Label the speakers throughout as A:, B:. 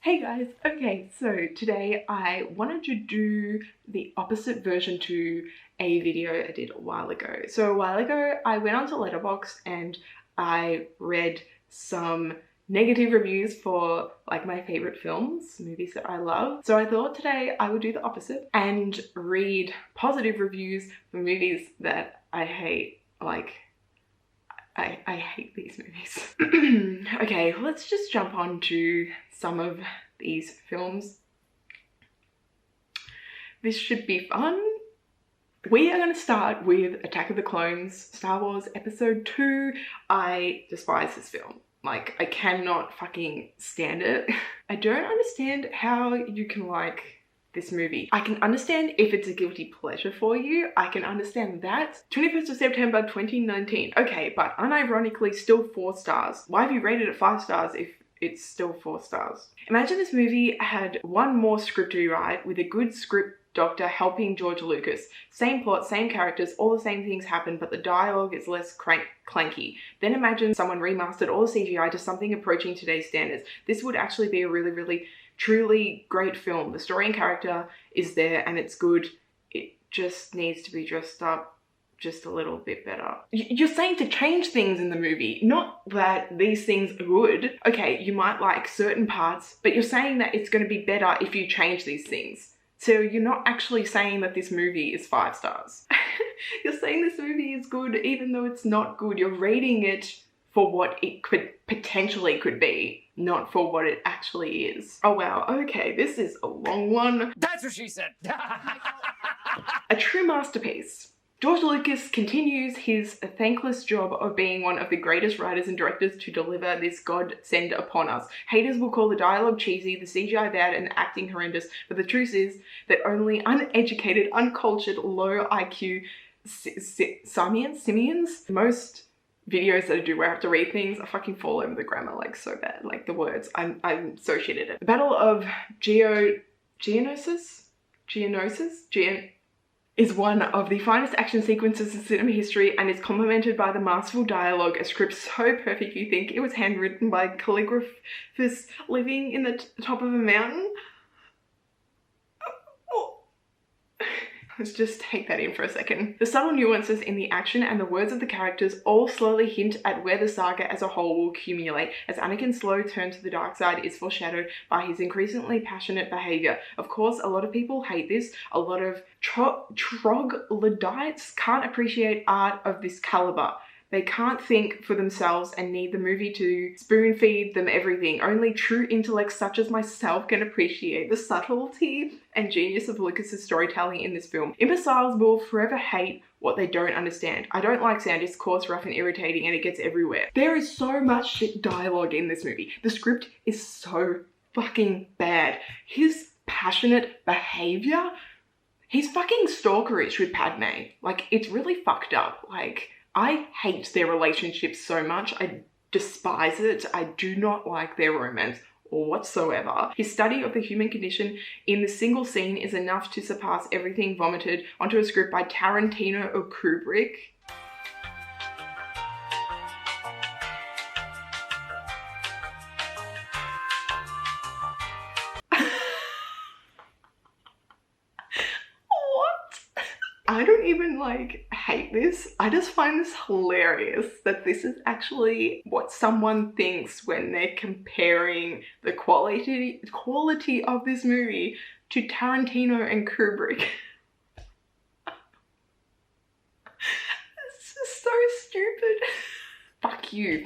A: Hey guys, okay, so today I wanted to do the opposite version to a video I did a while ago. So a while ago I went onto Letterboxd and I read some negative reviews for like my favorite films, movies that I love. So I thought today I would do the opposite and read positive reviews for movies that I hate. Like, I hate these movies. Okay, let's just jump on to some of these films. This should be fun. We are going to start with Attack of the Clones, Star Wars Episode 2. I despise this film. Like, I cannot fucking stand it. I don't understand how you can like this movie. I can understand if it's a guilty pleasure for you. I can understand that. 21st of September 2019. Okay, but unironically still 4 stars. Why have you rated it 5 stars if it's still 4 stars? Imagine this movie had one more script to rewrite with a good script doctor helping George Lucas. Same plot, same characters, all the same things happen, but the dialogue is less clanky. Then imagine someone remastered all the CGI to something approaching today's standards. This would actually be a really truly great film. The story and character is there and it's good. It just needs to be dressed up just a little bit better. You're saying to change things in the movie, not that these things are good. Okay, you might like certain parts, but you're saying that it's going to be better if you change these things. So you're not actually saying that this movie is 5 stars. You're saying this movie is good even though it's not good. You're rating it for what it could potentially could be, not for what it actually is. Oh wow, okay, this is a long one.
B: That's what she said.
A: A true masterpiece. George Lucas continues his thankless job of being one of the greatest writers and directors to deliver this godsend upon us. Haters will call the dialogue cheesy, the CGI bad, and the acting horrendous, but the truth is that only uneducated, uncultured, low IQ simians, most videos that I do where I have to read things, I fucking fall over the grammar like so bad. Like the words, I'm so shit at it. The Battle of Geonosis is one of the finest action sequences in cinema history and is complemented by the masterful dialogue, a script so perfect you think it was handwritten by calligraphers living in the top of a mountain. Let's just take that in for a second. The subtle nuances in the action and the words of the characters all slowly hint at where the saga as a whole will accumulate, as Anakin's slow turn to the dark side is foreshadowed by his increasingly passionate behavior. Of course, a lot of people hate this. A lot of troglodytes can't appreciate art of this caliber. They can't think for themselves and need the movie to spoon feed them everything. Only true intellects such as myself can appreciate the subtlety and genius of Lucas's storytelling in this film. Imbeciles will forever hate what they don't understand. I don't like sound, it's coarse, rough, and irritating, and it gets everywhere. There is so much shit dialogue in this movie. The script is so fucking bad. His passionate behavior, he's fucking stalkerish with Padme. Like, it's really fucked up. Like, I hate their relationship so much. I despise it. I do not like their romance whatsoever. His study of the human condition in the single scene is enough to surpass everything vomited onto a script by Tarantino or Kubrick. I don't even like hate this. I just find this hilarious that this is actually what someone thinks when they're comparing the quality of this movie to Tarantino and Kubrick. It's just so stupid. Fuck you,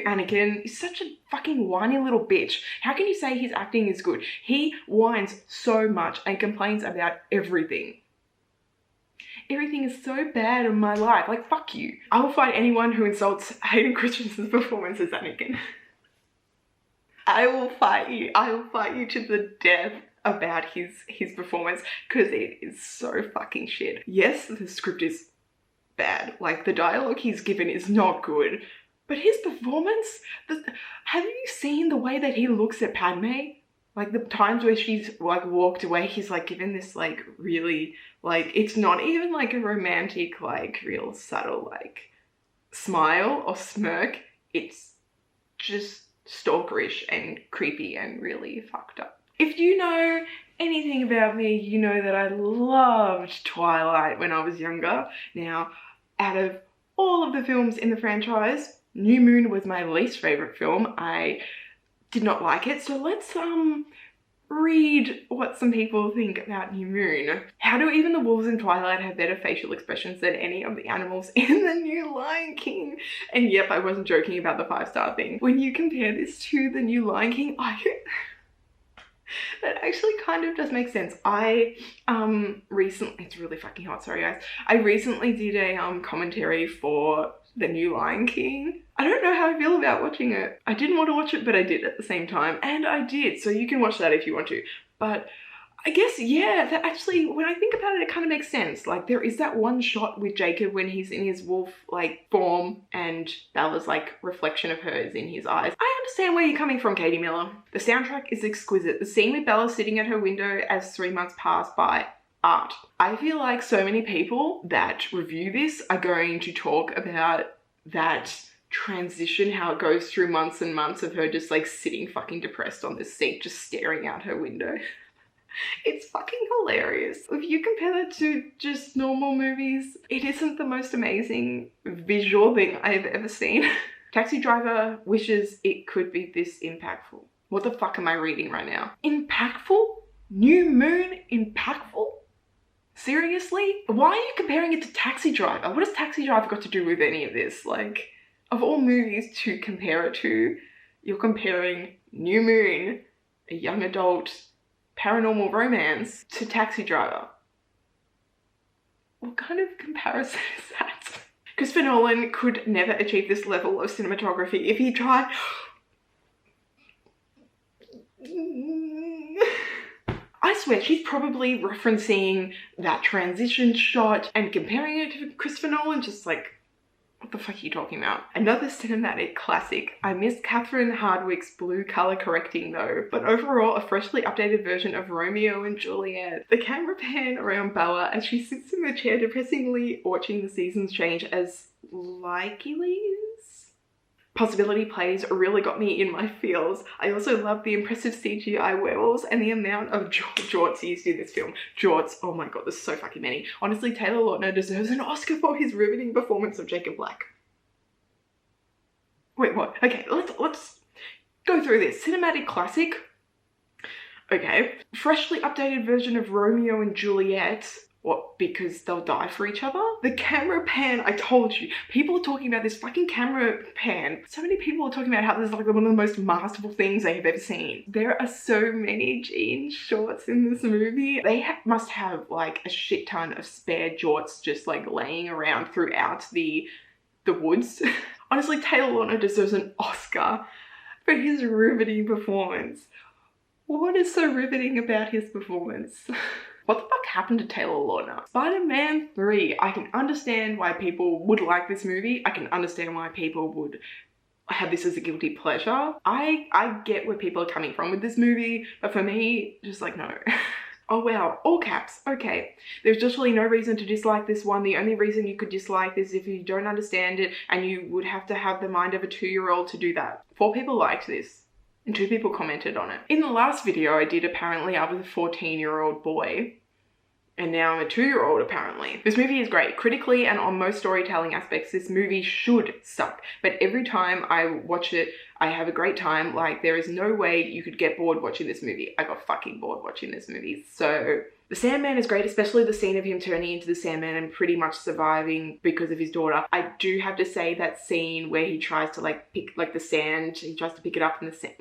A: Anakin. He's such a fucking whiny little bitch. How can you say his acting is good? He whines so much and complains about everything. Everything is so bad in my life. Like, fuck you. I will fight anyone who insults Hayden Christensen's performance as Anakin. I will fight you. I will fight you to the death about his performance because it is so fucking shit. Yes, the script is bad. Like, the dialogue he's given is not good. But his performance, have you seen the way that he looks at Padme? Like the times where she's like walked away, he's like given this like really like, it's not even like a romantic, like real subtle like smile or smirk. It's just stalkerish and creepy and really fucked up. If you know anything about me, you know that I loved Twilight when I was younger. Now, out of all of the films in the franchise, New Moon was my least favorite film. I did not like it. So let's read what some people think about New Moon. How do even the wolves in Twilight have better facial expressions than any of the animals in the new Lion King? And yep, I wasn't joking about the 5-star thing. When you compare this to the new Lion King, that actually kind of does make sense. I recently, it's really fucking hot, sorry guys. I recently did a commentary for the new Lion King. I don't know how I feel about watching it. I didn't want to watch it, but I did at the same time, and I did, so you can watch that if you want to. But I guess, yeah, that actually, when I think about it, it kind of makes sense. Like, there is that one shot with Jacob when he's in his wolf, like, form, and Bella's, like, reflection of her is in his eyes. I understand where you're coming from, Katie Miller. The soundtrack is exquisite. The scene with Bella sitting at her window as 3 months pass by, art. I feel like so many people that review this are going to talk about that transition, how it goes through months and months of her just, like, sitting fucking depressed on this seat, just staring out her window. It's fucking hilarious. If you compare that to just normal movies, it isn't the most amazing visual thing I've ever seen. Taxi Driver wishes it could be this impactful. What the fuck am I reading right now? Impactful? New Moon impactful? Seriously? Why are you comparing it to Taxi Driver? What has Taxi Driver got to do with any of this? Like, of all movies to compare it to, you're comparing New Moon, a young adult paranormal romance, to Taxi Driver. What kind of comparison is that? Christopher Nolan could never achieve this level of cinematography if he tried. I swear, she's probably referencing that transition shot and comparing it to Christopher Nolan, just like, what the fuck are you talking about? Another cinematic classic. I missed Catherine Hardwicke's blue color correcting though, but overall a freshly updated version of Romeo and Juliet. The camera pan around Bella as she sits in the chair depressingly watching the seasons change as likely possibility plays really got me in my feels. I also love the impressive CGI werewolves and the amount of jorts used in this film. Jorts, oh my god, there's so fucking many. Honestly, Taylor Lautner deserves an Oscar for his riveting performance of Jacob Black. Wait, what? Okay, let's go through this. Cinematic classic. Okay. Freshly updated version of Romeo and Juliet. What, because they'll die for each other? The camera pan, I told you. People are talking about this fucking camera pan. So many people are talking about how this is like one of the most masterful things they have ever seen. There are so many jean shorts in this movie. They must have like a shit ton of spare jorts just like laying around throughout the woods. Honestly, Taylor Lautner deserves an Oscar for his riveting performance. What is so riveting about his performance? What the fuck happened to Taylor Lautner? Spider-Man 3. I can understand why people would like this movie. I can understand why people would have this as a guilty pleasure. I get where people are coming from with this movie, but for me, just like, no. Oh wow, all caps. Okay. There's just really no reason to dislike this one. The only reason you could dislike this is if you don't understand it, and you would have to have the mind of a 2-year-old to do that. 4 people liked this. And 2 people commented on it. In the last video I did, apparently I was a 14-year-old boy. And now I'm a 2-year-old apparently. This movie is great. Critically and on most storytelling aspects, this movie should suck. But every time I watch it, I have a great time. Like, there is no way you could get bored watching this movie. I got fucking bored watching this movie. So, the Sandman is great, especially the scene of him turning into the Sandman and pretty much surviving because of his daughter. I do have to say that scene where he tries to like pick like the sand, he tries to pick it up from the sand.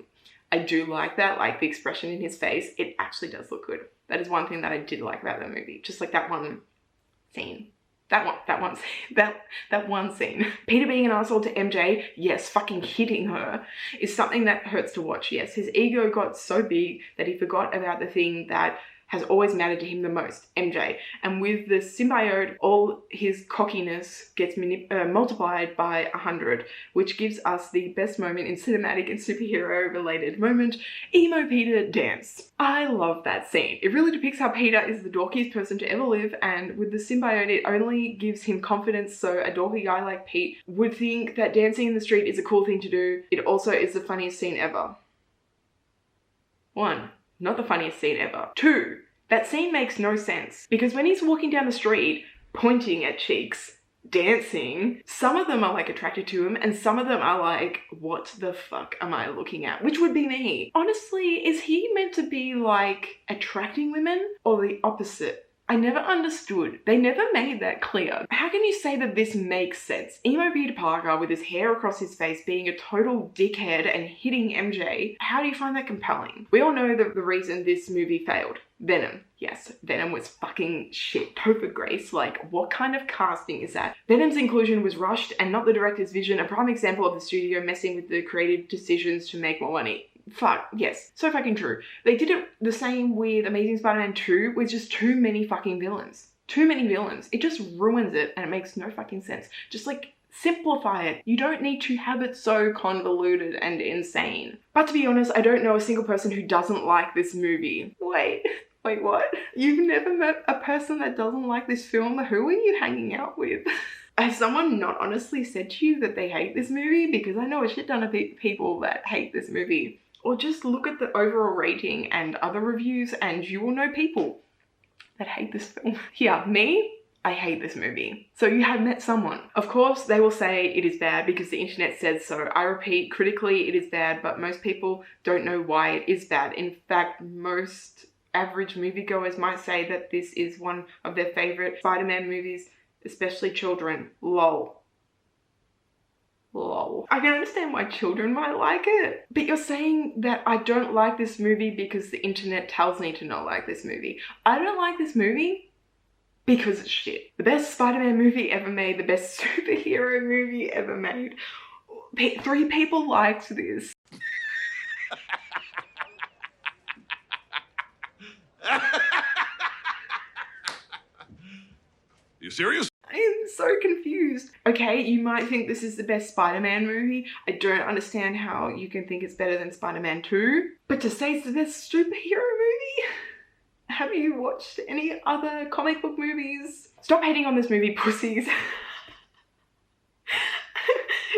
A: I do like that, like the expression in his face. It actually does look good. That is one thing that I did like about the movie. Just like that one scene. That one scene. Peter being an asshole to MJ, yes, fucking hitting her is something that hurts to watch. Yes, his ego got so big that he forgot about the thing that has always mattered to him the most, MJ. And with the symbiote, all his cockiness gets multiplied by 100, which gives us the best moment in cinematic and superhero-related moment, Emo Peter dance. I love that scene. It really depicts how Peter is the dorkiest person to ever live, and with the symbiote, it only gives him confidence, so a dorky guy like Pete would think that dancing in the street is a cool thing to do. It also is the funniest scene ever. 1. Not the funniest scene ever. 2. That scene makes no sense, because when he's walking down the street, pointing at cheeks, dancing, some of them are like attracted to him and some of them are like, what the fuck am I looking at? Which would be me. Honestly, is he meant to be like attracting women or the opposite? I never understood. They never made that clear. How can you say that this makes sense? Emo Peter Parker with his hair across his face being a total dickhead and hitting MJ. How do you find that compelling? We all know the reason this movie failed. Venom. Yes, Venom was fucking shit. Topher Grace, like what kind of casting is that? Venom's inclusion was rushed and not the director's vision, a prime example of the studio messing with the creative decisions to make more money. Fuck, yes, so fucking true. They did it the same with Amazing Spider-Man 2 with just too many fucking villains. Too many villains. It just ruins it and it makes no fucking sense. Just like simplify it. You don't need to have it so convoluted and insane. But to be honest, I don't know a single person who doesn't like this movie. Wait, what? You've never met a person that doesn't like this film? Who are you hanging out with? Has someone not honestly said to you that they hate this movie? Because I know a shit ton of people that hate this movie. Or just look at the overall rating and other reviews and you will know people that hate this film. Yeah, me, I hate this movie. So you have met someone. Of course, they will say it is bad because the internet says so. I repeat, critically, it is bad, but most people don't know why it is bad. In fact, most average moviegoers might say that this is one of their favorite Spider-Man movies, especially children. Lol. Lol. I can understand why children might like it, but you're saying that I don't like this movie because the internet tells me to not like this movie. I don't like this movie because it's shit. The best Spider-Man movie ever made, the best superhero movie ever made. 3 people liked this.
B: You serious?
A: I am so confused. Okay, you might think this is the best Spider-Man movie. I don't understand how you can think it's better than Spider-Man 2. But to say it's the best superhero movie? Have you watched any other comic book movies? Stop hating on this movie, pussies.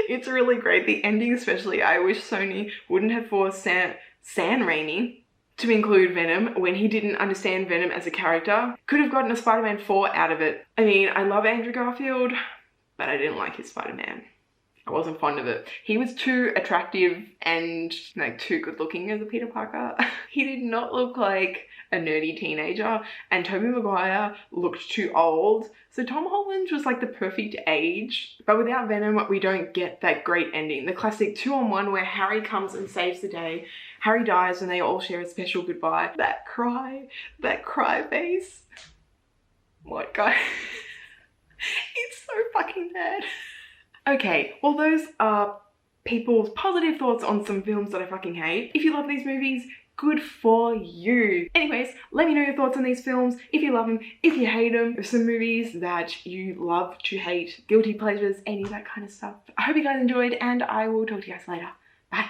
A: It's really great. The ending especially. I wish Sony wouldn't have forced Sam Raimi to include Venom when he didn't understand Venom as a character. Could have gotten a Spider-Man 4 out of it. I mean, I love Andrew Garfield, but I didn't like his Spider-Man. I wasn't fond of it. He was too attractive and like too good looking as a Peter Parker. He did not look like a nerdy teenager, and Tobey Maguire looked too old. So Tom Holland was like the perfect age, but without Venom, we don't get that great ending. The classic 2-on-1 where Harry comes and saves the day. Harry dies and they all share a special goodbye. That cry face. What, guy? It's so fucking bad. Okay, well those are people's positive thoughts on some films that I fucking hate. If you love these movies, good for you. Anyways, let me know your thoughts on these films, if you love them, if you hate them, some movies that you love to hate, guilty pleasures, any of that kind of stuff. I hope you guys enjoyed and I will talk to you guys later. Bye.